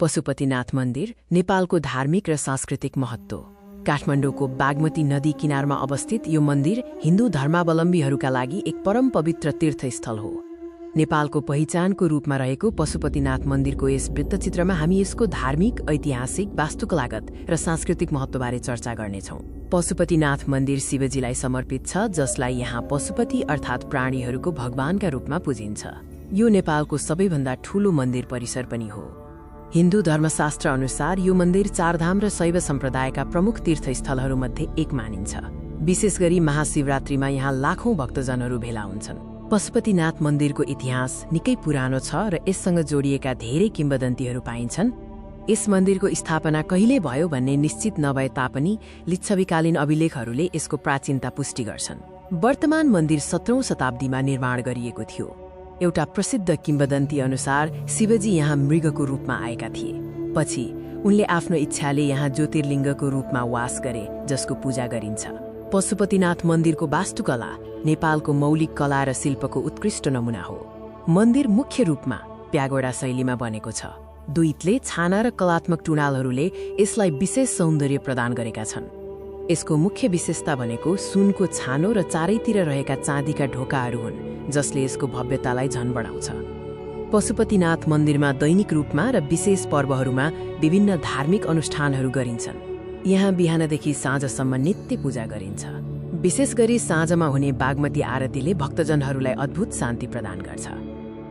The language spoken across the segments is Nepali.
पशुपतिनाथ मन्दिर नेपालको धार्मिक र सांस्कृतिक महत्त्व। काठमाडौँको बागमती नदी किनारमा अवस्थित यो मन्दिर हिन्दू धर्मावलम्बीहरूका लागि एक परम पवित्र तीर्थस्थल हो। नेपालको पहिचानको रूपमा रहेको पशुपतिनाथ मन्दिरको यस वृत्तचित्रमा हामी यसको धार्मिक, ऐतिहासिक, वास्तुकलागत र सांस्कृतिक महत्त्वबारे चर्चा गर्नेछौँ। पशुपतिनाथ मन्दिर शिवजीलाई समर्पित छ, जसलाई यहाँ पशुपति अर्थात् प्राणीहरूको भगवानका रूपमा पूजिन्छ। यो नेपालको सबैभन्दा ठूलो मन्दिर परिसर पनि हो। हिन्दू धर्मशास्त्र अनुसार यो मन्दिर चारधाम र शैव सम्प्रदायका प्रमुख तीर्थस्थलहरूमध्ये एक मानिन्छ। विशेष गरी महाशिवरात्रिमा यहाँ लाखौं भक्तजनहरू भेला हुन्छन्। पशुपतिनाथ मन्दिरको इतिहास निकै पुरानो छ र यससँग जोडिएका धेरै किम्वदन्तीहरू पाइन्छन्। यस मन्दिरको स्थापना कहिले भयो भन्ने निश्चित नभए तापनि लिच्छवीकालीन अभिलेखहरूले यसको प्राचीनता पुष्टि गर्छन्। वर्तमान मन्दिर 17औं शताब्दीमा निर्माण गरिएको थियो। एउटा प्रसिद्ध किम्वदन्ती अनुसार शिवजी यहाँ मृगको रूपमा आएका थिए। पछि उनले आफ्नो इच्छाले यहाँ ज्योतिर्लिङ्गको रूपमा वास गरे, जसको पूजा गरिन्छ। पशुपतिनाथ मन्दिरको वास्तुकला नेपालको मौलिक कला र शिल्पको उत्कृष्ट नमुना हो। मन्दिर मुख्य रूपमा प्यागोडा शैलीमा बनेको छ। दुईटले छाना र कलात्मक टुँडालहरूले यसलाई विशेष सौन्दर्य प्रदान गरेका छन्। यसको मुख्य विशेषता भनेको सुनको छानो र चारैतिर रहेका चाँदीका ढोकाहरू हुन्, जसले यसको भव्यतालाई झन बढाउँछ। पशुपतिनाथ मन्दिरमा दैनिक रूपमा र विशेष पर्वहरूमा विभिन्न धार्मिक अनुष्ठानहरू गरिन्छन्। यहाँ बिहानदेखि साँझसम्म नित्य पूजा गरिन्छ। विशेष गरी साँझमा हुने बागमती आरतीले भक्तजनहरूलाई अद्भुत शान्ति प्रदान गर्छ।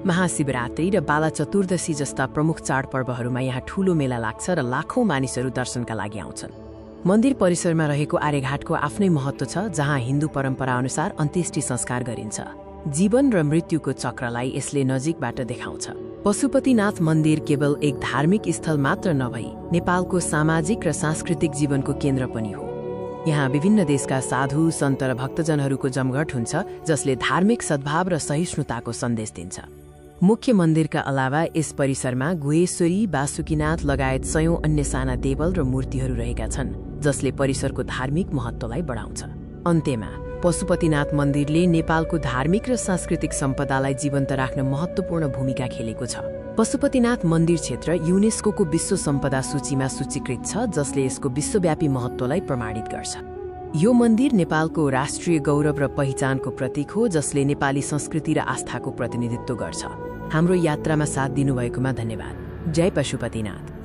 महाशिवरात्रि र बाला चतुर्दशी जस्ता प्रमुख चाडपर्वहरूमा यहाँ ठूलो मेला लाग्छ र लाखौं मानिसहरू दर्शनका लागि आउँछन्। मन्दिर परिसरमा रहेको आर्यघाटको आफ्नै महत्त्व छ, जहाँ हिन्दू परम्परा अनुसार अन्त्येष्टि संस्कार गरिन्छ। जीवन र मृत्युको चक्रलाई यसले नजिकबाट देखाउँछ। पशुपतिनाथ मन्दिर केवल एक धार्मिक स्थल मात्र नभई नेपालको सामाजिक र सांस्कृतिक जीवनको केन्द्र पनि हो। यहाँ विभिन्न देशका साधु, सन्त र भक्तजनहरूको जमघट हुन्छ, जसले धार्मिक सद्भाव र सहिष्णुताको सन्देश दिन्छ। मुख्य मन्दिरका अलावा यस परिसरमा गुहेश्वरी, वासुकीनाथ लगायत सयौं अन्य साना देवल र मूर्तिहरू रहेका छन्, जसले परिसरको धार्मिक महत्त्वलाई बढाउँछ। अन्त्यमा पशुपतिनाथ मन्दिरले नेपालको धार्मिक र सांस्कृतिक सम्पदालाई जीवन्त राख्न महत्त्वपूर्ण भूमिका खेलेको छ। पशुपतिनाथ मन्दिर क्षेत्र युनेस्को विश्व सम्पदा सूचीमा सूचीकृत छ, जसले यसको विश्वव्यापी महत्त्वलाई प्रमाणित गर्छ। यो मन्दिर नेपालको राष्ट्रिय गौरव र पहिचानको प्रतीक हो, जसले नेपाली संस्कृति र आस्थाको प्रतिनिधित्व गर्छ। हाम्रो यात्रामा साथ दिनुभएकोमा धन्यवाद। जय पशुपतिनाथ।